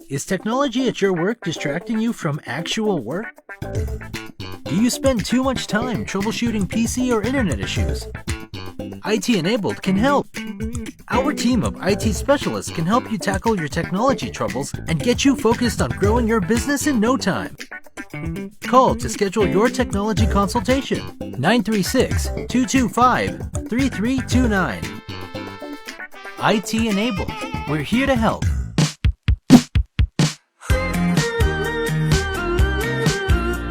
Is technology at your work distracting you from actual work? Do you spend too much time troubleshooting PC or internet issues? IT Enabled can help. Our team of IT specialists can help you tackle your technology troubles and get you focused on growing your business in no time. Call to schedule your technology consultation. 936-225-3329. IT Enabled. We're here to help.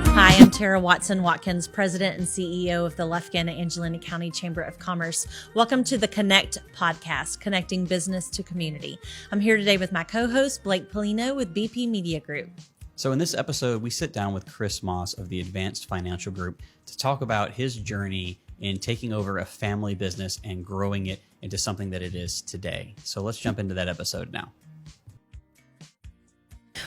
Hi, I'm Tara Watson-Watkins, President and CEO of the Lufkin Angelina County Chamber of Commerce. Welcome to the Connect podcast, connecting business to community. I'm here today with my co-host, Blake Pollino with BP Media Group. So in this episode, we sit down with Chris Moss of the Advanced Financial Group to talk about his journey in taking over a family business and growing it into something that it is today. So let's jump into that episode now.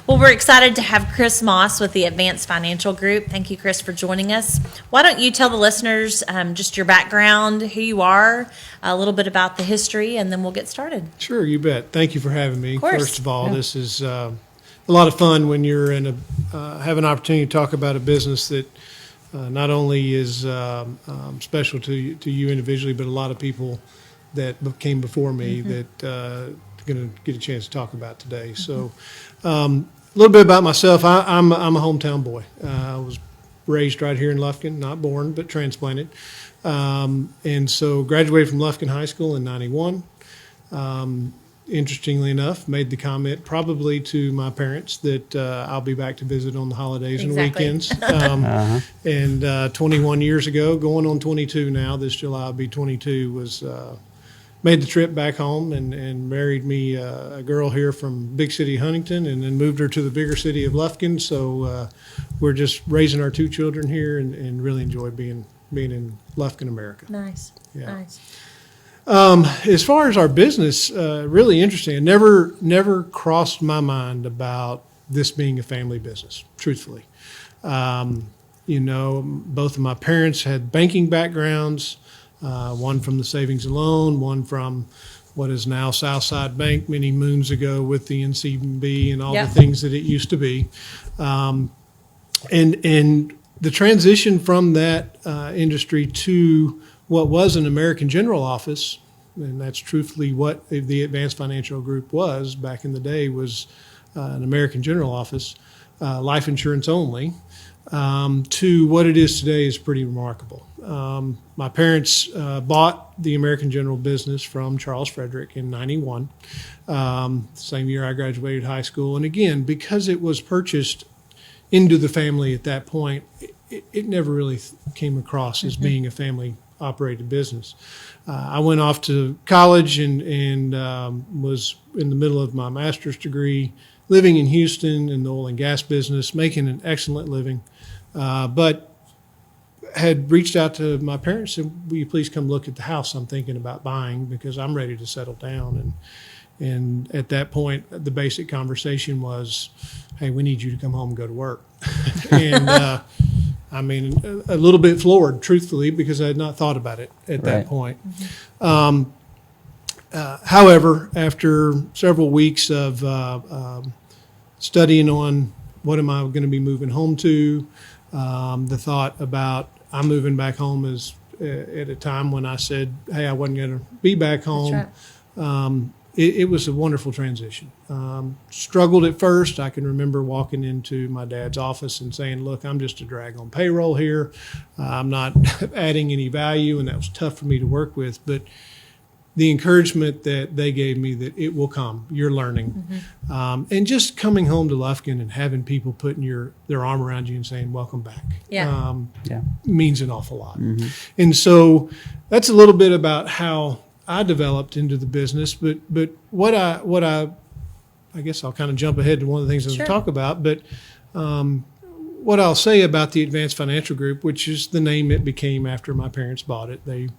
Well, we're excited to have Chris Moss with the Advanced Financial Group. Thank you, Chris, for joining us. Why don't you tell the listeners just your background, who you are, a little bit about the history, and then we'll get started. Sure, you bet. Thank you for having me. Of course. First of all, This is a lot of fun when you're have an opportunity to talk about a business that not only is special to you individually, but a lot of people that came before me that going to get a chance to talk about today. So a little bit about myself. I'm a hometown boy. I was raised right here in Lufkin, not born, but transplanted. And so graduated from Lufkin High School in 91. Interestingly enough, made the comment probably to my parents that I'll be back to visit on the holidays and weekends. And 21 years ago, going on 22 now, this July will be 22, was made the trip back home and married me a girl here from big city Huntington, and then moved her to the bigger city of Lufkin. So we're just raising our two children here and really enjoy being in Lufkin, America. Nice. Yeah. Nice. As far as our business, really interesting. It never crossed my mind about this being a family business, truthfully. Both of my parents had banking backgrounds. One from the Savings and Loan, one from what is now Southside Bank many moons ago with the NCB and all the things that it used to be. And the transition from that industry to what was an American General office, and that's truthfully what the Advanced Financial Group was back in the day, was an American General office, life insurance only, to what it is today is pretty remarkable. My parents bought the American General business from Charles Frederick in 91, same year I graduated high school. And again, because it was purchased into the family at that point, it never really came across as being a family-operated business. I went off to college and was in the middle of my master's degree, living in Houston in the oil and gas business, making an excellent living, but had reached out to my parents and said, will you please come look at the house I'm thinking about buying, because I'm ready to settle down. And at that point, the basic conversation was, hey, we need you to come home and go to work. And a little bit floored, truthfully, because I had not thought about it at that point. However, after several weeks of studying on what am I going to be moving home to, the thought about I'm moving back home is at a time when I said, hey, I wasn't going to be back home. That's right. It was a wonderful transition. Struggled at first. I can remember walking into my dad's office and saying, look, I'm just a drag on payroll here. I'm not adding any value, and that was tough for me to work with. But the encouragement that they gave me that it will come, you're learning. And just coming home to Lufkin and having people putting their arm around you and saying, welcome back, means an awful lot. And so that's a little bit about how I developed into the business. But what I guess I'll kind of jump ahead to one of the things I was going to talk about, but what I'll say about the Advanced Financial Group, which is the name it became after my parents bought it. They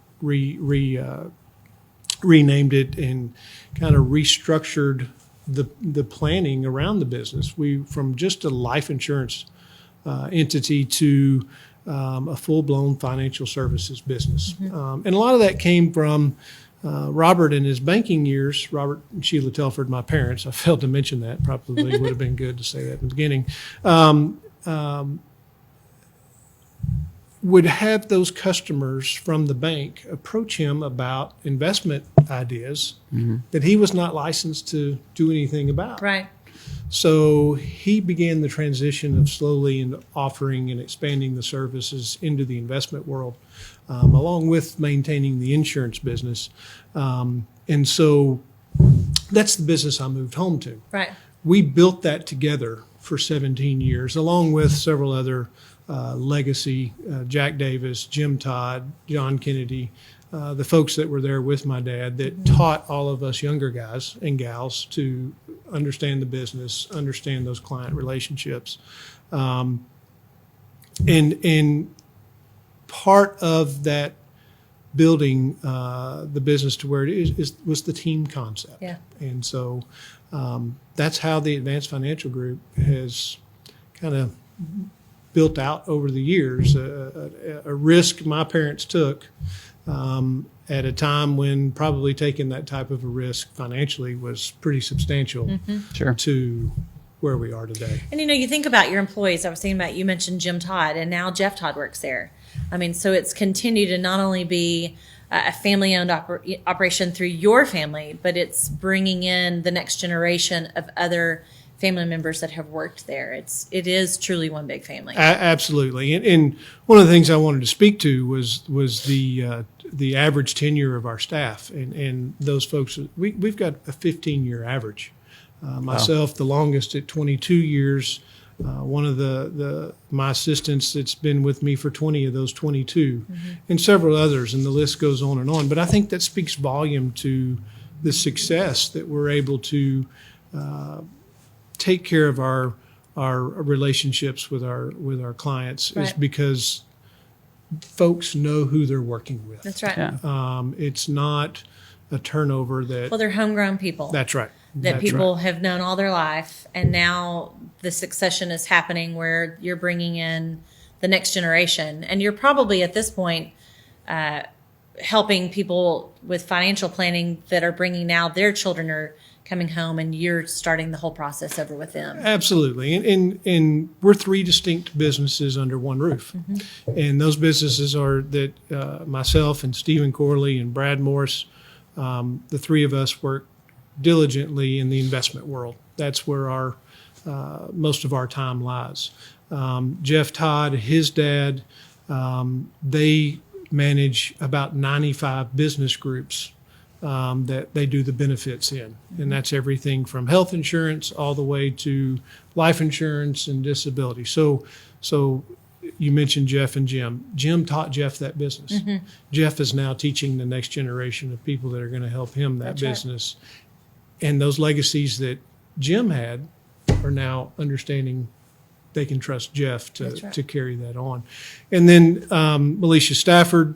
renamed it and kind of restructured the planning around the business. We, from just a life insurance entity to a full-blown financial services business. And a lot of that came from Robert, in his banking years, Robert and Sheila Telford, my parents, I failed to mention that, probably would have been good to say that in the beginning, would have those customers from the bank approach him about investment ideas that he was not licensed to do anything about. Right. So he began the transition of slowly and offering and expanding the services into the investment world, along with maintaining the insurance business. And so that's the business I moved home to. Right. We built that together for 17 years, along with several other legacy, Jack Davis, Jim Todd, John Kennedy, the folks that were there with my dad that taught all of us younger guys and gals to understand the business, understand those client relationships. And part of that building the business to where it is was the team concept. Yeah. And so that's how the Advanced Financial Group has kind of built out over the years, a risk my parents took at a time when probably taking that type of a risk financially was pretty substantial Sure. to where we are today. And you think about your employees. I was thinking about, you mentioned Jim Todd, and now Jeff Todd works there. I mean, so it's continued to not only be a family-owned operation through your family, but it's bringing in the next generation of other family members that have worked there. It is truly one big family. Absolutely. And one of the things I wanted to speak to was the average tenure of our staff. And those folks, we've got a 15-year average. Myself, the longest at 22 years. One of my assistants that's been with me for 20 of those 22, and several others, and the list goes on and on. But I think that speaks volume to the success that we're able to take care of our relationships with our clients, Right. is because folks know who they're working with. That's right. Yeah. It's not a turnover that. Well, they're homegrown people. That's right. That That's people right. have known all their life, and now the succession is happening where you're bringing in the next generation, and you're probably at this point helping people with financial planning that are bringing now their children are coming home, and you're starting the whole process over with them. Absolutely. And we're three distinct businesses under one roof. And those businesses are that myself and Stephen Corley and Brad Morris, the three of us work diligently in the investment world. That's where our most of our time lies. Jeff Todd, his dad, they manage about 95 business groups that they do the benefits in. And that's everything from health insurance all the way to life insurance and disability. So you mentioned Jeff and Jim. Jim taught Jeff that business. Jeff is now teaching the next generation of people that are going to help him that That's right. business. And those legacies that Jim had are now understanding they can trust Jeff That's right. to carry that on. And then Alicia Stafford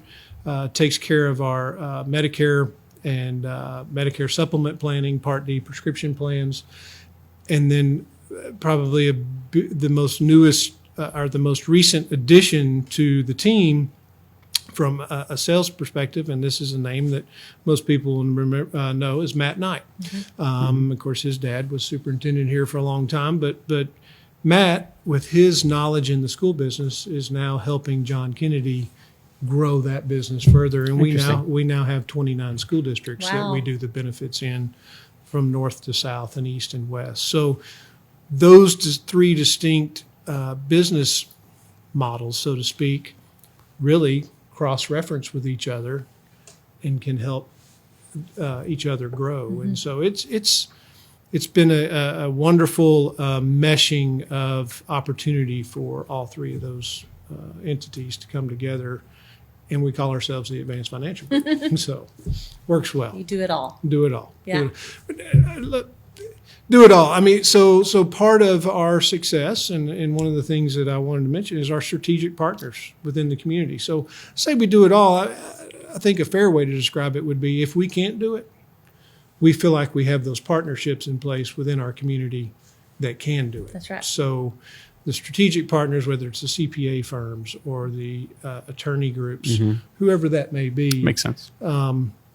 takes care of our Medicare and Medicare supplement planning, Part D prescription plans. And then probably the most newest or the most recent addition to the team from a sales perspective, and this is a name that most people know, is Matt Knight. Of course, his dad was superintendent here for a long time, but Matt, with his knowledge in the school business, is now helping John Kennedy grow that business further. And we now have 29 school districts that we do the benefits in, from north to south and east and west. So those three distinct business models, so to speak, really cross-reference with each other and can help each other grow. And so it's been a wonderful meshing of opportunity for all three of those entities to come together, and we call ourselves the Advanced Financial Group. So works well. You do it all. Do it all. Yeah. Do it all. I mean, so part of our success, and one of the things that I wanted to mention, is our strategic partners within the community. So say we do it all, I think a fair way to describe it would be, if we can't do it, we feel like we have those partnerships in place within our community that can do it. That's right. So the strategic partners, whether it's the CPA firms or the attorney groups, whoever that may be, Makes sense.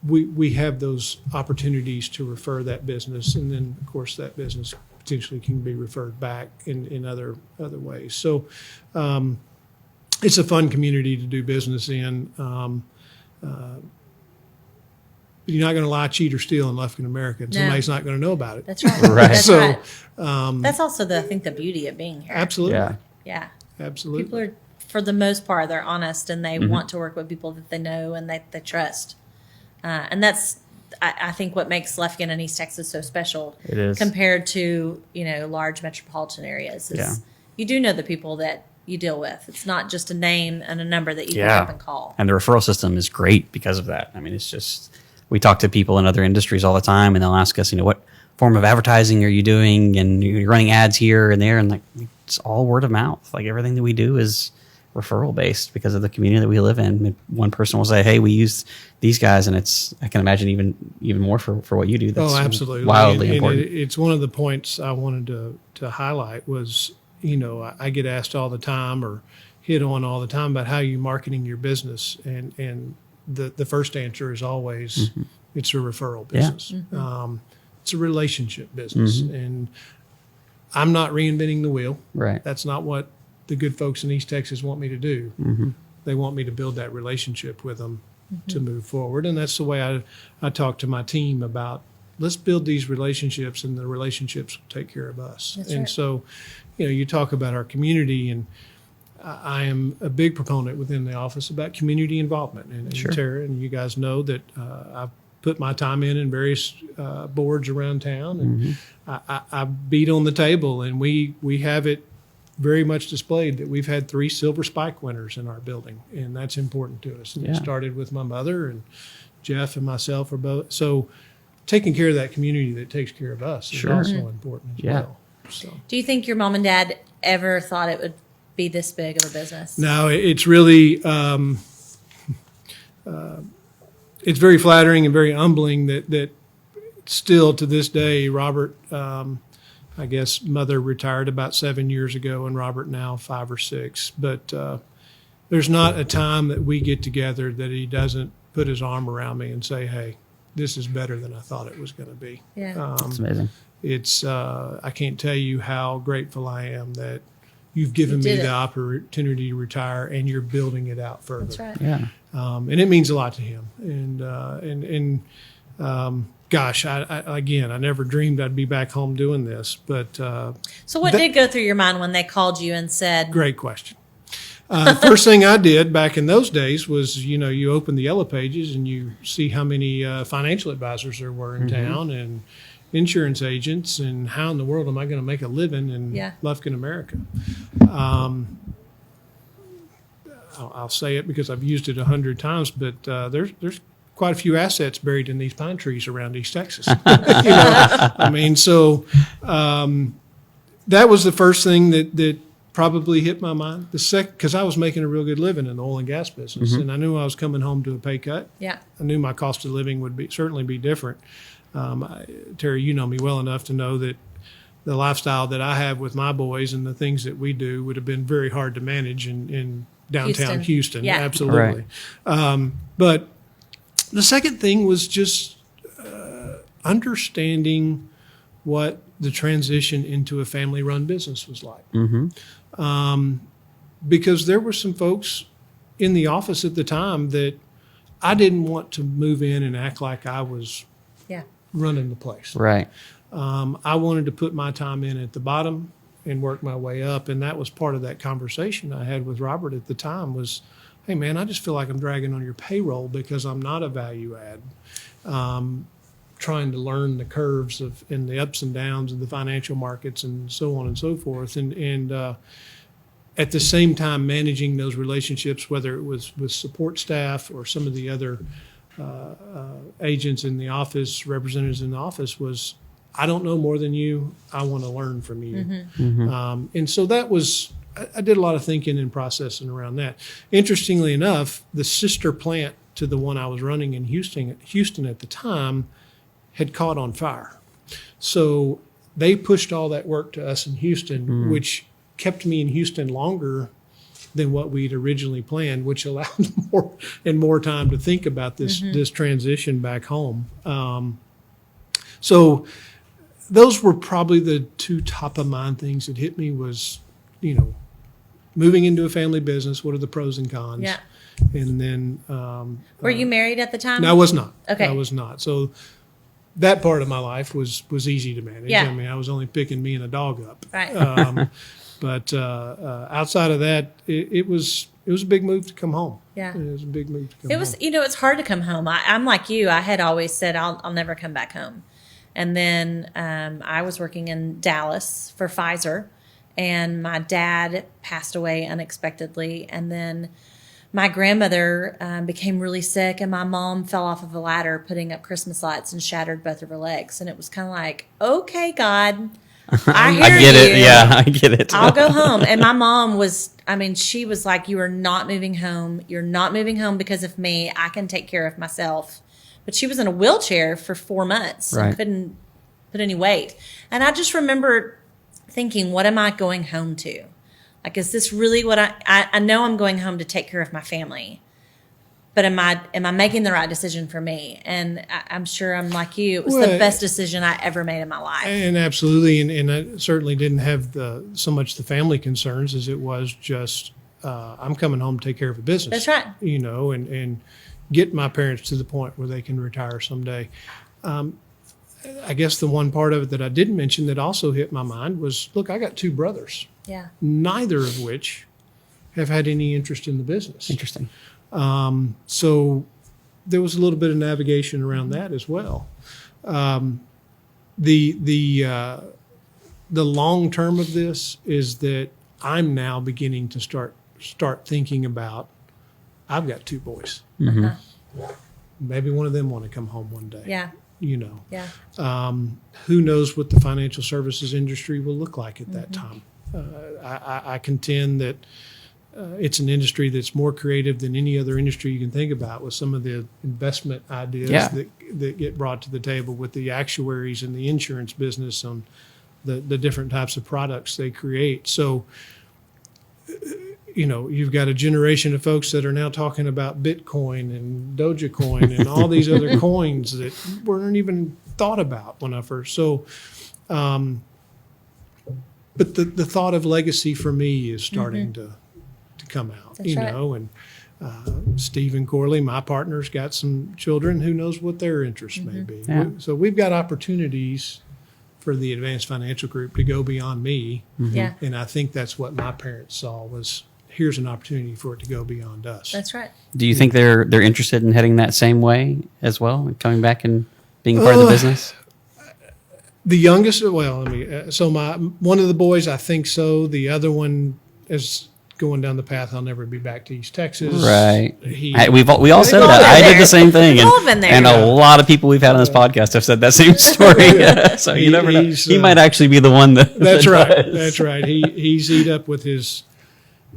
we have those opportunities to refer that business, and then of course that business potentially can be referred back in other ways. So it's a fun community to do business in. You're not going to lie, cheat, or steal in Lufkin, America, and somebody's not going to know about it. That's right. Right. That's So, right. That's also I think the beauty of being here. Absolutely. Yeah. Yeah. Absolutely. People are, for the most part, they're honest and they want to work with people that they know and they trust. And that's, I think, what makes Lufkin and East Texas so special. It is. Compared to, large metropolitan areas. You do know the people that you deal with. It's not just a name and a number that you pick up and call. And the referral system is great because of that. I mean, it's just, we talk to people in other industries all the time, and they'll ask us, what form of advertising are you doing? And you're running ads here and there. And like, it's all word of mouth. Like everything that we do is referral based because of the community that we live in. One person will say, hey, we use these guys. And I can imagine even more for what you do. That's absolutely. Wildly important. It's one of the points I wanted to highlight was, I get asked all the time or hit on all the time about how you marketing your business. And the first answer is always, it's a referral business. It's a relationship business. And I'm not reinventing the wheel. Right. That's not what the good folks in East Texas want me to do. They want me to build that relationship with them to move forward. And that's the way I talk to my team about, let's build these relationships, and the relationships will take care of us. That's and right. so, you talk about our community, and I am a big proponent within the office about community involvement. And Sure. Tara, and you guys know that I've put my time in various boards around town, and I beat on the table, and we have it very much displayed that we've had 3 silver spike winners in our building, and that's important to us. And It started with my mother, and Jeff and myself are both. So taking care of that community that takes care of us is also important as well. So. Do you think your mom and dad ever thought it would be this big of a business? No, it's really it's very flattering and very humbling that still to this day, Robert, I guess mother retired about 7 years ago, and Robert now 5 or 6. But there's not a time that we get together that he doesn't put his arm around me and say, hey, this is better than I thought it was going to be. Yeah. That's amazing. It's I can't tell you how grateful I am that you've given me the opportunity to retire, and you're building it out further. That's right. Yeah. And it means a lot to him. And gosh, I never dreamed I'd be back home doing this. But So what did go through your mind when they called you and said, great question. First thing I did back in those days was, you open the yellow pages and you see how many financial advisors there were in town, and insurance agents, and how in the world am I going to make a living in Lufkin, America? I'll say it because I've used it 100 times, but there's quite a few assets buried in these pine trees around East Texas. So that was the first thing that probably hit my mind. The second, because I was making a real good living in the oil and gas business, and I knew I was coming home to a pay cut. Yeah. I knew my cost of living would certainly be different. Terry, you know me well enough to know that the lifestyle that I have with my boys and the things that we do would have been very hard to manage in downtown Houston. Yeah. Absolutely. But the second thing was just understanding what the transition into a family-run business was like. Because there were some folks in the office at the time that I didn't want to move in and act like I was running the place. Right. I wanted to put my time in at the bottom and work my way up. And that was part of that conversation I had with Robert at the time was, hey, man, I just feel like I'm dragging on your payroll because I'm not a value add. Trying to learn the curves and the ups and downs of the financial markets and so on and so forth. And at the same time, managing those relationships, whether it was with support staff or some of the other agents in the office, representatives in the office, was, I don't know more than you. I want to learn from you. And so that was, I did a lot of thinking and processing around that. Interestingly enough, the sister plant to the one I was running in Houston at the time had caught on fire. So they pushed all that work to us in Houston, which kept me in Houston longer than what we'd originally planned, which allowed more time to think about this transition back home. So those were probably the two top of mind things that hit me was, moving into a family business. What are the pros and cons? Yeah. And then, Were you married at the time? no, I was not. Okay. I was not. So that part of my life was easy to manage. Yeah. I mean, I was only picking me and a dog up. Right. But outside of that, it was a big move to come home. Yeah. It was a big move to come It home. was, it's hard to come home. I'm like you. I had always said I'll never come back home. And then I was working in Dallas for Pfizer, and my dad passed away unexpectedly. And then my grandmother became really sick, and my mom fell off of a ladder putting up Christmas lights and shattered both of her legs. And it was kind of like, okay, God, I hear I get you. it. Yeah, I get it. I'll go home. And my mom was, she was like, you are not moving home. You're not moving home because of me. I can take care of myself. But she was in a wheelchair for 4 months Right. and couldn't put any weight. And I just remember thinking, what am I going home to? Like, is this really what I know I'm going home to take care of my family, but am I making the right decision for me? And I'm sure I'm like you. It was the best decision I ever made in my life. And absolutely, and I certainly didn't have so much the family concerns as it was just I'm coming home to take care of a business. That's right. And get my parents to the point where they can retire someday. I guess the one part of it that I didn't mention that also hit my mind was, look, I got 2 brothers, Yeah. neither of which have had any interest in the business. Interesting. So there was a little bit of navigation around that as well. The long term of this is that I'm now beginning to start thinking about, I've got 2 boys. Maybe one of them want to come home one day. Yeah. Yeah. Who knows what the financial services industry will look like at that time. I contend that it's an industry that's more creative than any other industry you can think about, with some of the investment ideas that get brought to the table with the actuaries and the insurance business on the different types of products they create. So, you've got a generation of folks that are now talking about Bitcoin and Dogecoin and all these other coins that weren't even thought about when I first. So, but the thought of legacy for me is starting to come out, That's right. and Stephen Corley, my partner's got some children. Who knows what their interests may be. Yeah. So we've got opportunities for the Advanced Financial Group to go beyond me. Yeah. And I think that's what my parents saw was, here's an opportunity for it to go beyond us. That's right. Do you think they're interested in heading that same way as well, coming back and being part of the business? The youngest, so one of the boys, I think so. The other one is going down the path, I'll never be back to East Texas. Right. He- We all said all that. been I there. did the same thing. We've all been there. And a lot of people we've had on this podcast have said that same story. So you never know. He's, He might actually be the one that. That's that right. does. That's right. He's eat up with his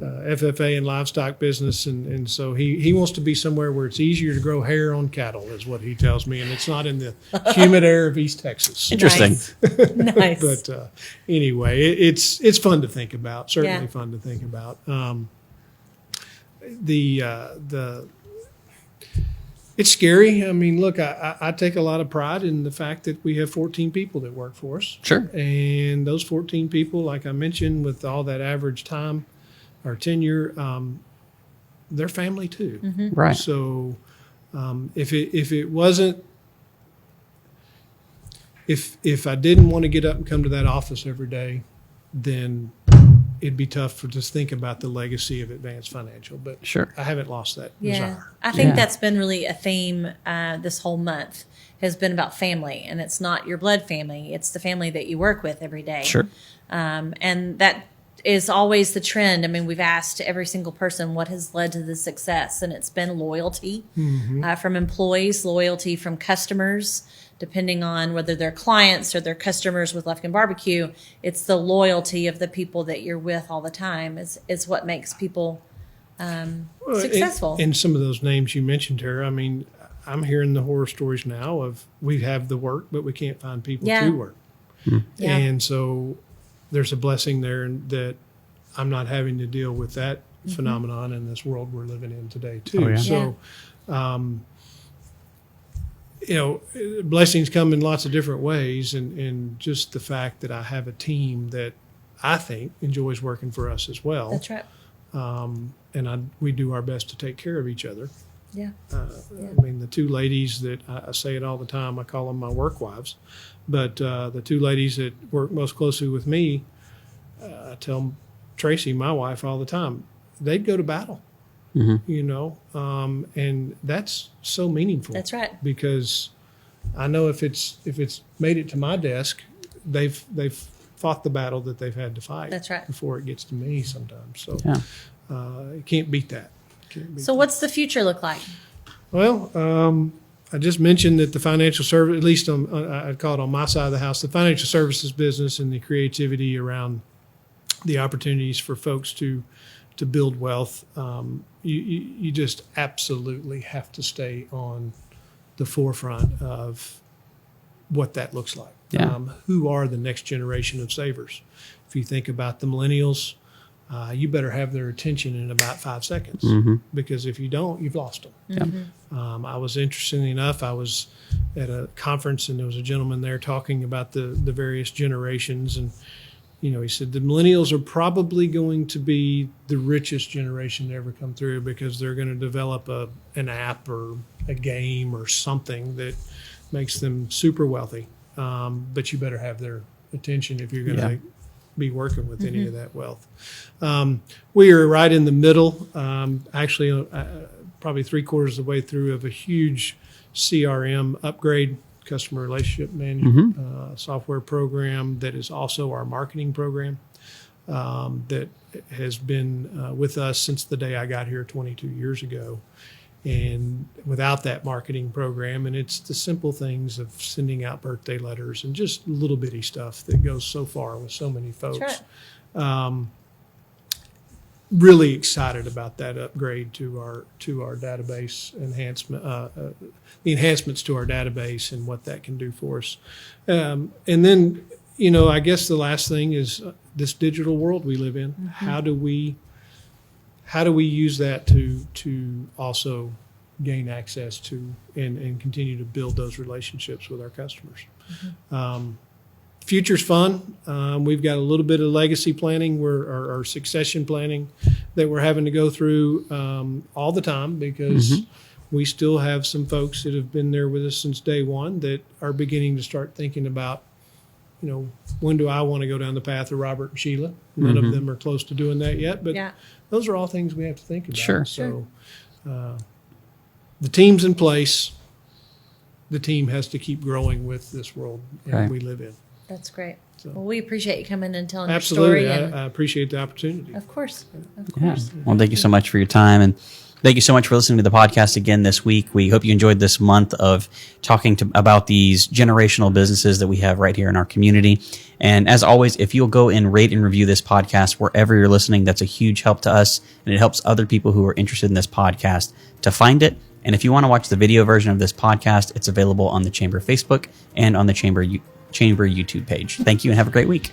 FFA and livestock business, and so he wants to be somewhere where it's easier to grow hair on cattle, is what he tells me, and it's not in the humid air of East Texas. Interesting. Nice. But anyway, it's fun to think about. Certainly Yeah. fun to think about. It's scary. I mean, look, I take a lot of pride in the fact that we have 14 people that work for us. Sure. And those 14 people, like I mentioned, with all that average time or tenure, they're family too. Right. So if it wasn't, if I didn't want to get up and come to that office every day, then it'd be tough to just think about the legacy of Advanced Financial. But Sure. I haven't lost that Yeah, desire. I think Yeah. that's been really a theme this whole month has been about family, and it's not your blood family; it's the family that you work with every day. Sure. And that is always the trend. I mean, we've asked every single person what has led to the success, and it's been loyalty from employees, loyalty from customers, depending on whether they're clients or they're customers with Lefkin Barbecue. It's the loyalty of the people that you're with all the time is what makes people Well, successful. And some of those names you mentioned, Tara, I mean, I'm hearing the horror stories now of we have the work, but we can't find people Yeah. to work. Yeah. And so there's a blessing there that I'm not having to deal with that phenomenon in this world we're living in today too. Oh, yeah. So, blessings come in lots of different ways, and just the fact that I have a team that I think enjoys working for us as well. That's right. And we do our best to take care of each other. Yeah. I mean, the two ladies that I say it all the time, I call them my work wives, but the two ladies that work most closely with me, I tell Tracy, my wife, all the time, they'd go to battle, and that's so meaningful. That's right. Because I know if it's made it to my desk, they've fought the battle that they've had to fight. That's right. Before it gets to me sometimes. So Yeah. you can't beat that. So what's the future look like? Well, I just mentioned that the financial service, at least I'd call it on my side of the house, the financial services business and the creativity around the opportunities for folks to build wealth. You just absolutely have to stay on the forefront of what that looks like. Yeah. Who are the next generation of savers? If you think about the millennials, you better have their attention in about 5 seconds, because if you don't, you've lost them. I was, interestingly enough, I was at a conference and there was a gentleman there talking about the various generations, and he said the millennials are probably going to be the richest generation to ever come through, because they're going to develop an app or a game or something that makes them super wealthy. But you better have their attention if you're going to be working with any of that wealth. We are right in the middle, actually probably 3/4 of the way through of a huge CRM upgrade, customer relationship management software program that is also our marketing program, that has been with us since the day I got here 22 years ago. And without that marketing program, and it's the simple things of sending out birthday letters and just little bitty stuff that goes so far with so many folks. That's right. Really excited about that upgrade to our database enhancement, the enhancements to our database and what that can do for us. And then, I guess the last thing is this digital world we live in. How do we use that to also gain access to and continue to build those relationships with our customers? Future's fun. We've got a little bit of legacy planning, or succession planning that we're having to go through all the time, because we still have some folks that have been there with us since day one that are beginning to start thinking about, when do I want to go down the path of Robert and Sheila? None of them are close to doing that yet, but those are all things we have to think about. Sure. So the team's in place. The team has to keep growing with this world we live in. That's great. So. Well, we appreciate you coming and telling Absolutely. your story. I appreciate the opportunity. Of course. Yeah. Well, thank you so much for your time, and thank you so much for listening to the podcast again this week. We hope you enjoyed this month of talking about these generational businesses that we have right here in our community. And as always, if you'll go and rate and review this podcast wherever you're listening, that's a huge help to us, and it helps other people who are interested in this podcast to find it. And if you want to watch the video version of this podcast, it's available on the Chamber Facebook and on the Chamber YouTube page. Thank you and have a great week.